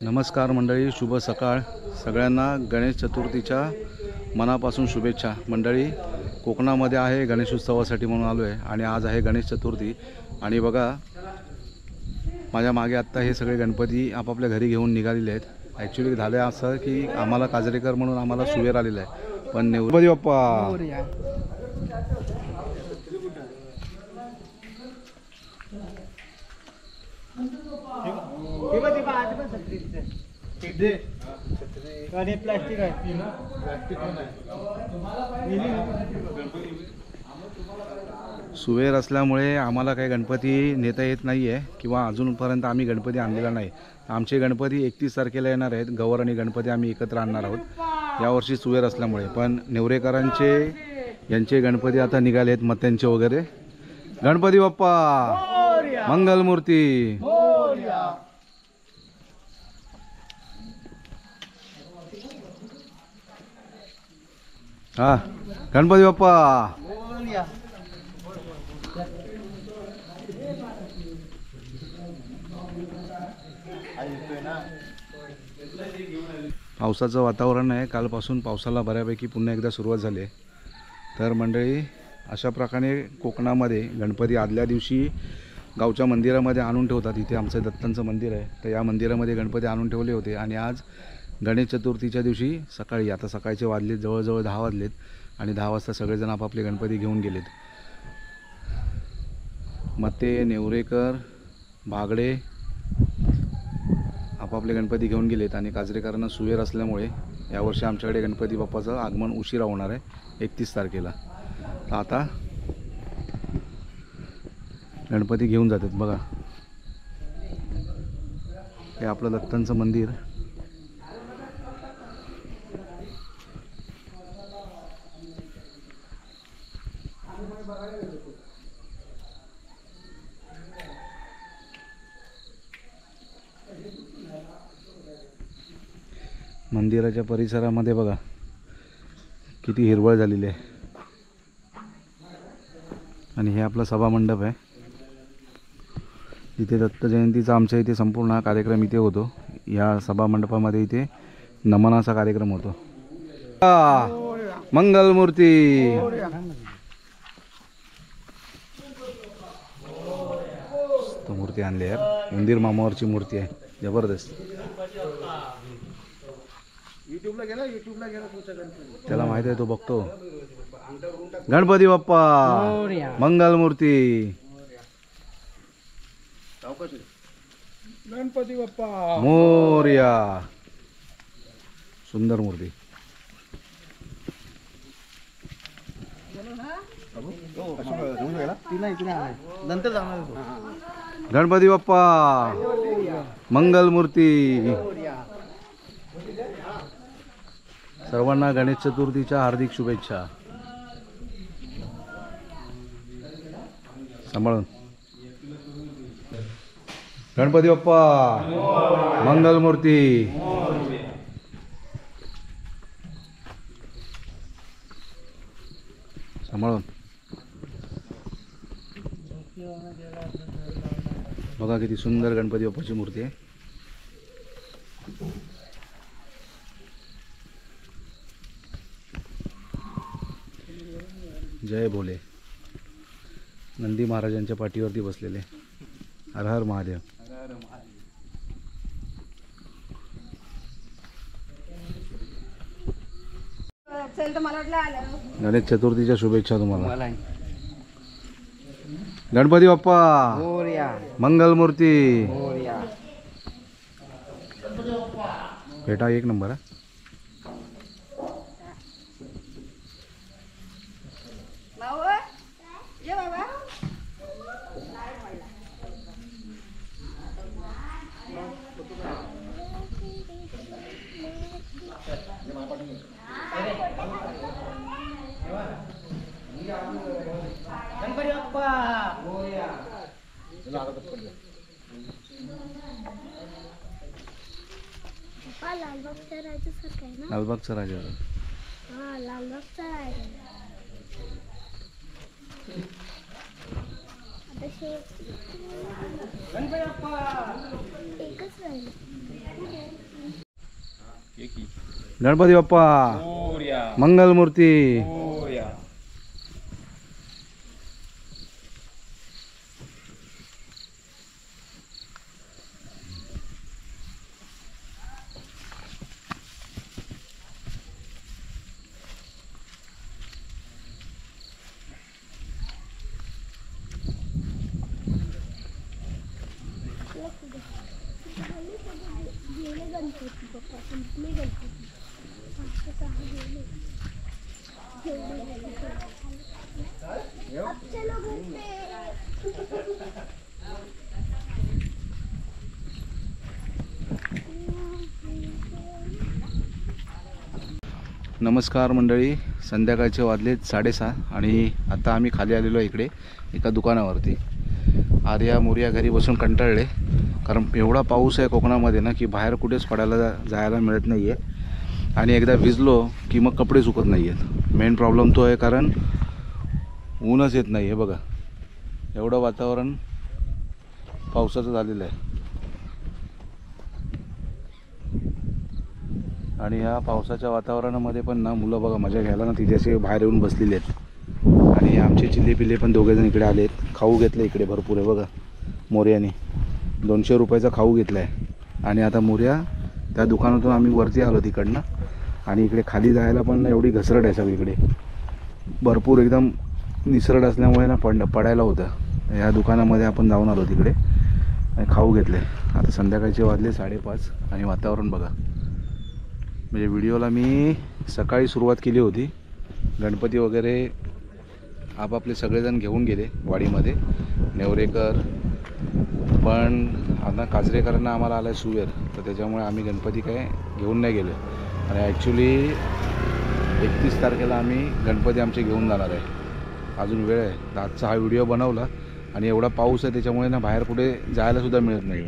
नमस्कार मंडळी, शुभ सकाळ सगळ्यांना। गणेश चतुर्थीच्या मनापासून शुभेच्छा मंडळी। कोकणामध्ये आहे गणेशोत्सवासाठी म्हणून आलो आहे आणि आज आहे गणेश चतुर्थी। आणि बघा माझ्या मागे आत्ता हे सगळे गणपती आपापल्या घरी घेऊन निघालेले आहेत। ॲक्च्युली झालं असं की आम्हाला काजरेकर म्हणून आम्हाला सुवेर आलेला आहे, पण गणपती बाप्पा प्लास्टिक आहे। सुवेर असल्यामुळे आम्हाला काही गणपती नेता येत नाही आहे किंवा अजूनपर्यंत आम्ही गणपती आणलेला नाही। आमचे गणपती 31 तारखेला येणार आहेत। गौर आणि गणपती आम्ही एकत्र आणणार आहोत यावर्षी सुवेर असल्यामुळे। पण नेवरेकरांचे यांचे गणपती आता निघाले आहेत मत्यांचे वगैरे। गणपती बाप्पा मंगलमूर्ती। हा गणपती बाप्पा। पावसाचं वातावरण आहे, कालपासून पावसाला बऱ्यापैकी पुन्हा एकदा सुरुवात झाली आहे। तर मंडळी अशा प्रकारे कोकणामध्ये गणपती आदल्या दिवशी गावच्या मंदिरामध्ये आणून ठेवतात। इथे आमचं दत्तांचं मंदिर आहे, तर या मंदिरामध्ये गणपती आणून ठेवले होते। आणि आज गणेश चतुर्थीच्या दिवशी सकाळी, आता सकाळचे वाजलेत जवळजवळ 10 वाजलेत आणि 10 वाजता सगळेजण आपापले गणपती घेऊन गेलेत। मते, नेवरेकर, बागडे आपापले गणपती घेऊन गेलेत आणि काजरेकरांना सुवेर असल्यामुळे यावर्षी आमच्याकडे गणपती बाप्पाचं आगमन उशिरा होणार आहे 31 तारखेला। तर आता गणपती घेऊन जातात बघा। हे आपलं दत्तांचं मंदिर। मंदिराच्या परिसरामध्ये बघा किती हिरवळ झालेली आहे। आणि हे आपला सभा मंडप आहे। इथे दत्त जयंतीचा आमच्या इथे संपूर्ण हा कार्यक्रम इथे होतो। या सभा मंडपामध्ये इथे नमनाचा कार्यक्रम होतो। मंगलमूर्ती। तो मूर्ती आणली यार, उंदीर मामावरची मूर्ती आहे, जबरदस्त। त्याला माहिती आहे, तो बघतो। गणपती बाप्पा मंगलमूर्ती। गणपती बाप्पा मोरया। सुंदर मूर्ती। गणपती बाप्पा मंगलमूर्ती। सर्वांना गणेश चतुर्थीच्या हार्दिक शुभेच्छा। सांभाळून। गणपती बाप्पा मंगलमूर्ती। सांभाळून। बघा किती सुंदर गणपती बाप्पाची मूर्ती आहे। जय भोले। नंदी महाराजांच्या पाठीवरती बसलेले। हर हर महादेव। गणेश चतुर्थीच्या शुभेच्छा तुम्हाला। गणपती बाप्पा मंगलमूर्ती। बेटा एक नंबर आहे। गणपती बाप्पा लालबागचा राजा सारखा आहे ना। लालबागचा राजा। हा लालबागचा राजा। आता एकच राहिलं। गणपती बाप्पा मंगलमूर्ती. गेले गणपती पप्पा संपले गणपती. अब चलो घर पे. नमस्कार मंडळी, संध्याकाळचे वाजलेत 6:30 आणि आता आम्ही खाली आलेलो आहे इकडे एका दुकानावरती. आर्या मोर्या घरी बसून कंटाळले, कारण एवढा पाऊस आहे कोकणामध्ये ना की बाहेर कुठेच पडायला जायला मिळत नाही आहे. आणि एकदा भिजलो की मग कपडे सुकत नाही आहेत. मेन प्रॉब्लेम तो आहे, कारण ऊनच येत नाही आहे. बघा एवढं वातावरण पावसाचं झालेलं आहे. आणि ह्या पावसाच्या वातावरणामध्ये पण ना मुलं बघा मजा घ्यायला ना तिथे असे बाहेर येऊन बसलेले आहेत. आणि आमचे चिल्ले पिल्ले पण दोघेजण इकडे आलेत. खाऊ घेतलं इकडे भरपूर आहे बघा. मोर्याने 200 रुपयाचा खाऊ घेतला आहे. आणि आता मोर्या त्या दुकानातून आम्ही वरती आलो तिकडनं. आणि इकडे खाली जायला पण ना एवढी घसरट आहे सगळीकडे, भरपूर एकदम निसरट असल्यामुळे ना पडायला होतं. ह्या दुकानामध्ये आपण जाऊन आलो तिकडे आणि खाऊ घेतले. आता संध्याकाळचे वाजले 5:30 आणि वातावरण बघा. म्हणजे व्हिडिओला मी सकाळी सुरुवात केली होती. गणपती वगैरे आपापले सगळेजण घेऊन गेले वाडीमध्ये, नेवरेकर पण आता काजरेकरांना आम्हाला आला आहे सुवेर, तर त्याच्यामुळे आम्ही गणपती काय घेऊन नाही गेलो. आणि ॲक्च्युली 31 तारखेला आम्ही गणपती आमचे घेऊन जाणार आहे. अजून वेळ आहे. तर आजचा हा व्हिडिओ बनवला आणि एवढा पाऊस आहे त्याच्यामुळे ना बाहेर कुठे जायलासुद्धा मिळत नाही.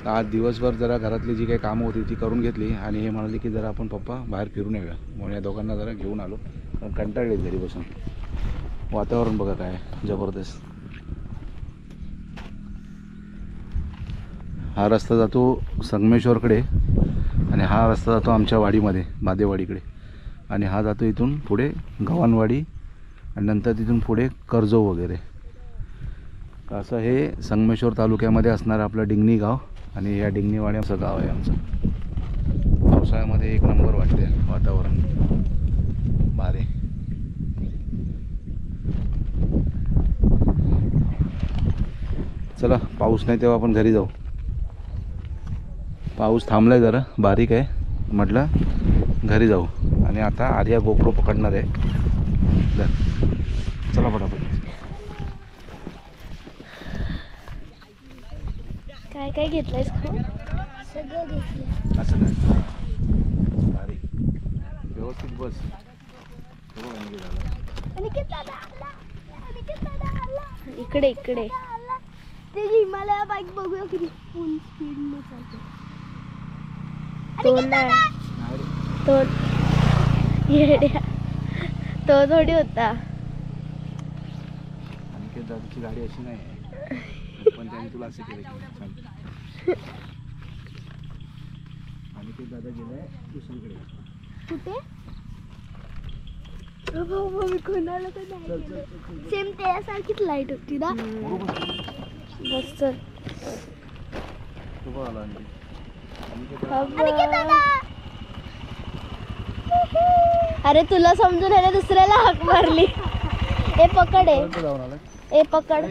आज दिवसभर जरा घरातली जी काही कामं होती ती करून घेतली आणि हे म्हणाले की जरा आपण पप्पा बाहेर फिरून येऊया, म्हणून या दोघांना जरा घेऊन आलो. कारण कंटाळले घरी बसून. वातावरण बघा काय जबरदस्त. हा रस्ता जातो संगमेश्वरकडे आणि हा रस्ता जातो आमच्या वाडीमध्ये बादेवाडीकडे. आणि हा जातो इथून पुढे गव्हाणवाडी आणि नंतर तिथून पुढे कर्जो वगैरे. असं हे संगमेश्वर तालुक्यामध्ये असणारं आपलं डिंगणी गाव. आणि या डिंगणीवाडी असं गाव आहे आमचं. पावसाळ्यामध्ये एक नंबर वाटते वातावरण भारी. चला पाऊस नाही तेव्हा आपण घरी जाऊ. पाऊस थांबलाय जरा बारीक आहे, म्हटलं घरी जाऊ. आणि आता आर्या गोप्रो पकडणार आहे. चला पटापट. काय काय घेतलंयस खाऊ? सगळं घेतलं. असं काय बारीक व्यवस्थित बस. इकडे इकडे ते हिमालया बाईक बघूया किती फुल स्पीड ने चालते. तो थोडी होता. आणि दादाची गाडी अशी नाही, पण त्याने तुला असं केलं की आणि ते दादा गेलाय दुसरीकडे. कुठे? मी कोणाला तर नाही. सेम त्यासारखीच लाईट होती ना. बस चल. अरे तुला समजून आहे ना, दुसऱ्याला हाक मारली. ए पकड ए पकड.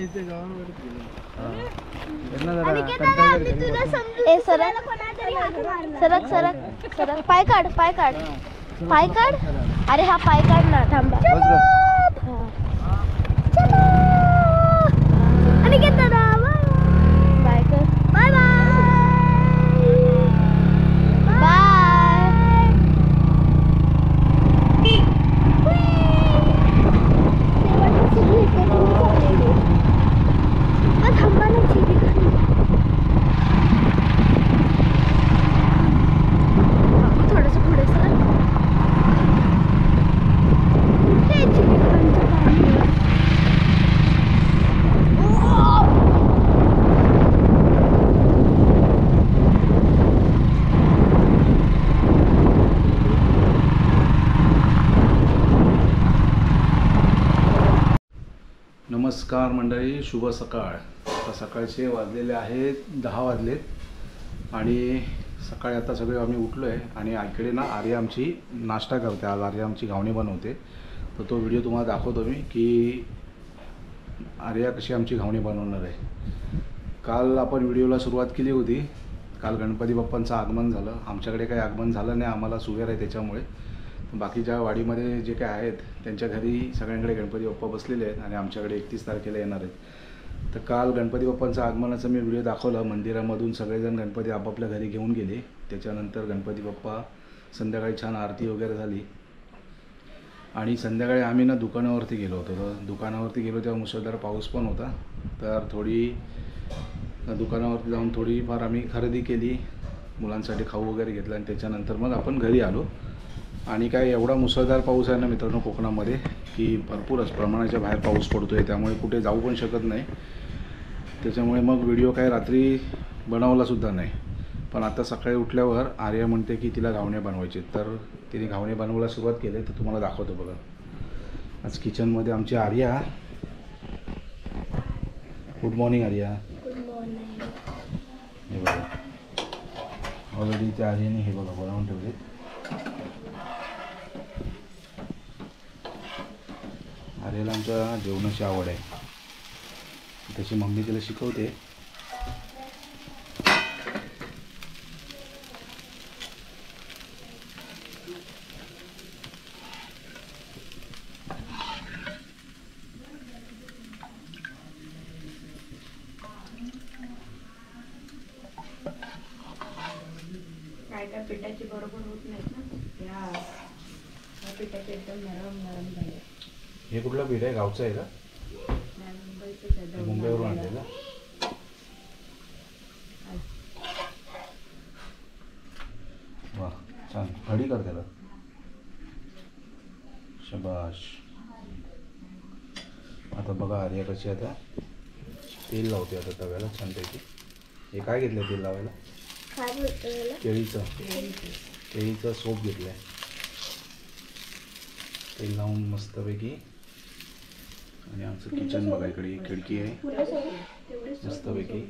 ए सरक सरक सरक सरक. पाय काढ पाय काढ पाय काढ. अरे हा पाय काढ ना. थांबा. बाय कर. बाय थोडस पुढे सर. नमस्कार मंडळी, शुभ सकाळ. आता सकाळचे वाजलेले आहेत 10 वाजलेत आणि सकाळी आता सगळे आम्ही उठलो आहे आणि इकडे ना आर्या आमची नाश्ता करते. आज आर्या आमची घावणी बनवते, तर तो व्हिडिओ तुम्हाला दाखवतो मी की आर्या कशी आमची घावणी बनवणार आहे. काल आपण व्हिडिओला सुरुवात केली होती. काल गणपती बाप्पांचं आगमन झालं. आमच्याकडे काही आगमन झालं नाही, आम्हाला सुवेर आहे त्याच्यामुळे. बाकीच्या वाडीमध्ये जे काय आहेत त्यांच्या घरी सगळ्यांकडे गणपती बाप्पा बसलेले आहेत आणि आमच्याकडे 31 तारखेला येणार आहेत. तर काल गणपती बाप्पांचं आगमनाचा मी व्हिडिओ दाखवला. मंदिरामधून सगळेजण गणपती आपापल्या घरी घेऊन गेले. त्याच्यानंतर गणपती बाप्पा संध्याकाळी छान आरती वगैरे झाली आणि संध्याकाळी आम्ही ना दुकानावरती गेलो होतो. तर दुकानावरती गेलो तेव्हा मुसळधार पाऊस पण होता. तर थोडी दुकानावरती जाऊन थोडीफार आम्ही खरेदी केली, मुलांसाठी खाऊ वगैरे घेतला आणि त्याच्यानंतर मग आपण घरी आलो. आणि काय एवढा मुसळधार पाऊस आहे ना मित्रांनो कोकणामध्ये की भरपूरच प्रमाणाच्या बाहेर पाऊस पडतो आहे, त्यामुळे कुठे जाऊ पण शकत नाही. त्याच्यामुळे मग व्हिडिओ काय रात्री बनवलासुद्धा नाही. पण आता सकाळी उठल्यावर आर्या म्हणते की तिला घावणे बनवायचे, तर तिने घावणे बनवायला सुरुवात केली. तर तुम्हाला दाखवतो बघा. आज किचनमध्ये आमची Arya. Good morning Arya. Good morning. हे बघा ऑलरेडी त्या आर्याने हे बघा बनवून ठेवले. आर्याला आमच्या जेवणाची आवड आहे, त्याची मम्मी तिला शिकवते. काय काय पिठाची बरोबर होत नाहीत ना, या पिठाचे एकदम नरम नरम झाले. हे कुठलं पीठ आहे? गावचं आहे का? मुंबईचंच आहे, दळून मुंबईवरून आणलेलं. आणलेलं. वा छान घडी कर त्याला. शबाश. आता बघा आर्या कशी आता तेल लावते आता तव्याला छानपैकी. हे काय घेतलं तेल लावायला? काय बोलतो याला? केळीचं सोप घेतलं आहे. तेल लावून मस्तपैकी. आणि आमचं किचन बघा, इकडे एक खिडकी आहे मस्तपैकी.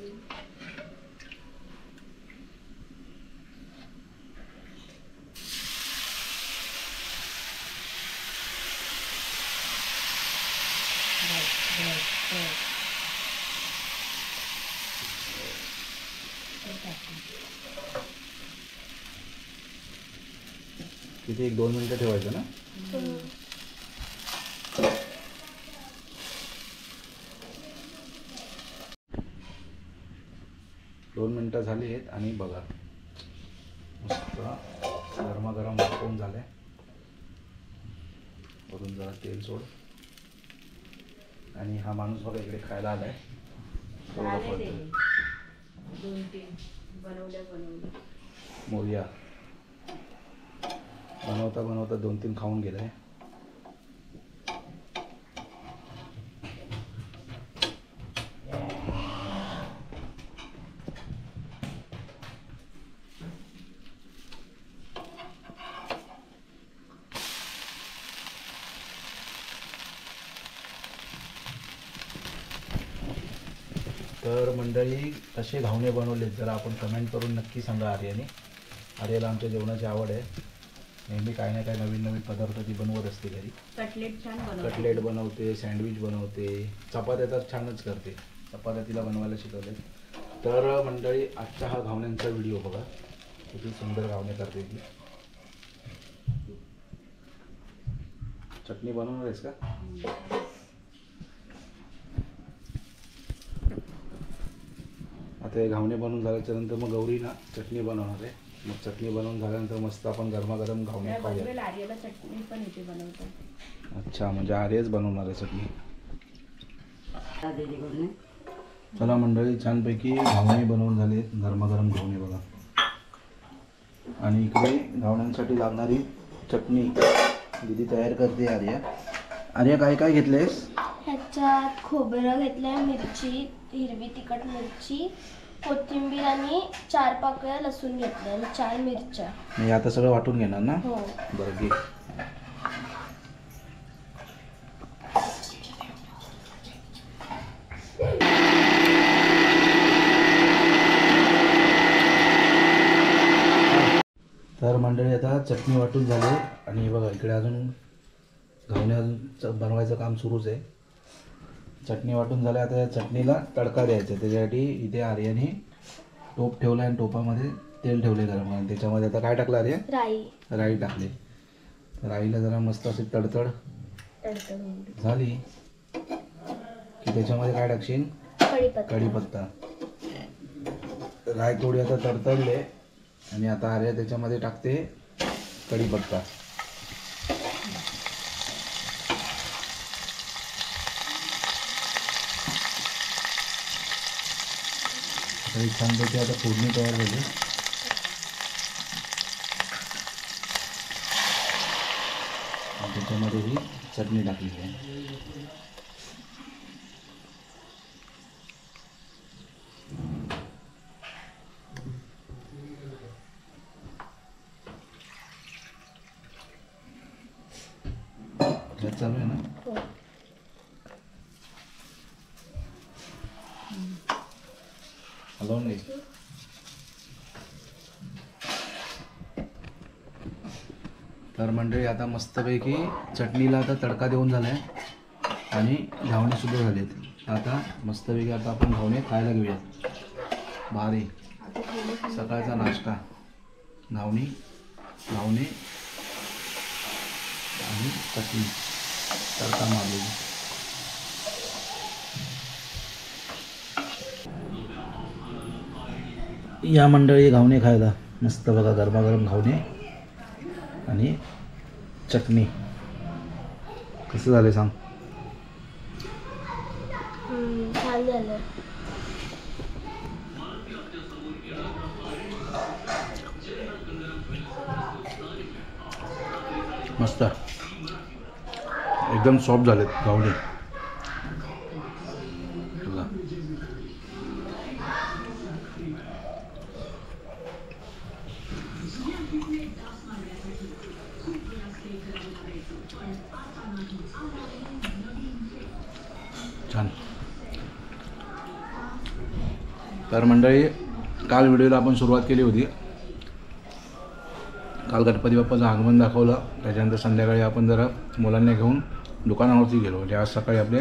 किती 1-2 मिनिटं ठेवायचं ना? 2 मिनिटं झाली आहेत आणि बघा मस्त गरमागरम वाफवून झालं आहे. वरून जरा तेल सोड. आणि हा माणूस बघा इकडे खायला आलाय. मोर्या बनवता बनवता 2-3 खाऊन गेलाय. तर मंडळी कसे घावणे बनवले जरा आपण कमेंट करून नक्की सांगा. आर्याला आमच्या जेवणाची आवड आहे. नेहमी काय ना काय नवीन नवीन पदार्थ ती बनवत असते घरी. कटलेट बनवते, सँडविच बनवते, चपात्या तर छानच करते. चपात्या तिला बनवायला शिकवले. तर मंडळी आजचा हा घावण्यांचा व्हिडिओ बघा, किती सुंदर घावणे करते ती. चटणी बनवणार आहेस का? आता हे घावणे बनवून झाल्याच्या नंतर मग गौरी ना चटणी बनवणार आहे. मग चटणी बनवून झाल्यानंतर मस्त आपण गरमागरम घावणे खाऊया. आर्याला चटणी पण येते बनवता. अच्छा, म्हणजे आर्यच बनवणार आहे चटणी. चला मंडळी छानपैकी घावणे बनवून झाले. गरमागरम घावणे बघा. आणि इकडे घावण्यांसाठी लागणारी चटणी दीदी तयार करते. आर्या काय काय घेतलेस? ह्याच्यात खोबरं घेतलंय, मिरची, हिरवी तिखट मिरची, कोथिंबीर आणि 4 पाकळ्या लसूण घेतल्या आणि 4 मिरच्या. मी आता सगळं वाटून घेणार ना? हो. बरं घे. तर मंडळी आता चटणी वाटून झाली आणि बघा इकडे अजून घावणे अजून बनवायचं काम सुरूच आहे. चटणी वाटून झाली, आता या चटणीला तडका द्यायचा. त्याच्यासाठी इथे आर्याने टोप ठेवला आणि टोपामध्ये तेल ठेवले गरम आणि त्याच्यामध्ये आता काय टाकलं आर्या? राई टाकली. राईला जरा मस्त अशी तडतड झाली की त्याच्यामध्ये काय टाकशील? कढीपत्ता. राई थोडी आता तडतडले आणि आता आर्या त्याच्यामध्ये टाकते कढीपत्ता. तरी छानपैकी आता फोडणी तयार झाली. त्याच्यामध्ये ही चटणी टाकलेली आहे. चालू आहे ना? हलवून घे. तर मंडळी आता मस्तपैकी चटणीला आता तडका देऊन झाला आहे आणि घावणेसुद्धा झालेत. आता मस्तपैकी आता आपण घावणे खायला घेऊयात. भारी सकाळचा नाश्ता. घावणे आणि चटणी तडका मारलेली. या मंडळी घावणे खायला मस्त बघा, गरमागरम घावणे आणि चटणी. कसं झालं सांग? छान झालं. मस्त एकदम सॉफ्ट झालेत घावणे. छान. तर मंडळी काल व्हिडिओला आपण सुरुवात केली होती. काल गणपती बाप्पाचं आगमन दाखवलं. त्याच्यानंतर संध्याकाळी आपण जरा मुलांना घेऊन दुकानावरती गेलो. म्हणजे आज सकाळी आपले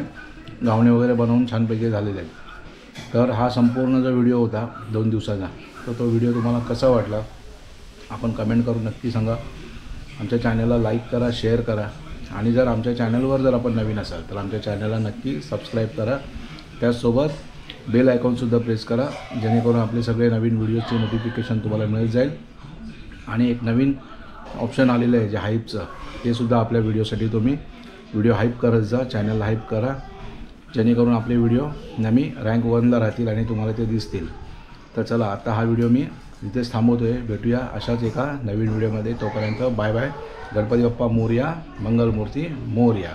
घावणे वगैरे बनवून छानपैकी झालेले आहेत. तर हा संपूर्ण जो व्हिडिओ होता 2 दिवसाचा, तर तो व्हिडिओ तुम्हाला कसा वाटला आपण कमेंट करून नक्की सांगा. आमच्या चॅनलला लाईक करा, शेअर करा आणि जर आमच्या चॅनलवर जर आपण नवीन असाल तर आमच्या चॅनलला नक्की सबस्क्राईब करा. त्याचसोबत बेल आयकॉनसुद्धा प्रेस करा, जेणेकरून आपले सगळे नवीन व्हिडिओचे नोटिफिकेशन तुम्हाला मिळत जाईल. आणि एक नवीन ऑप्शन आलेलं आहे जे हाईपचं, ते सुद्धा आपल्या व्हिडिओसाठी तुम्ही व्हिडिओ हाईप करत जा, चॅनलला हाईप करा, जेणेकरून आपले व्हिडिओ नेहमी रँक 1ला राहतील आणि तुम्हाला ते दिसतील. तर चला आता हा व्हिडिओ मी इथेच थांबवतो आहे. भेटूया अशाच एका नवीन व्हिडिओमध्ये. तोपर्यंत बाय बाय. गणपती बाप्पा मोरया, मंगलमूर्ती मोरया.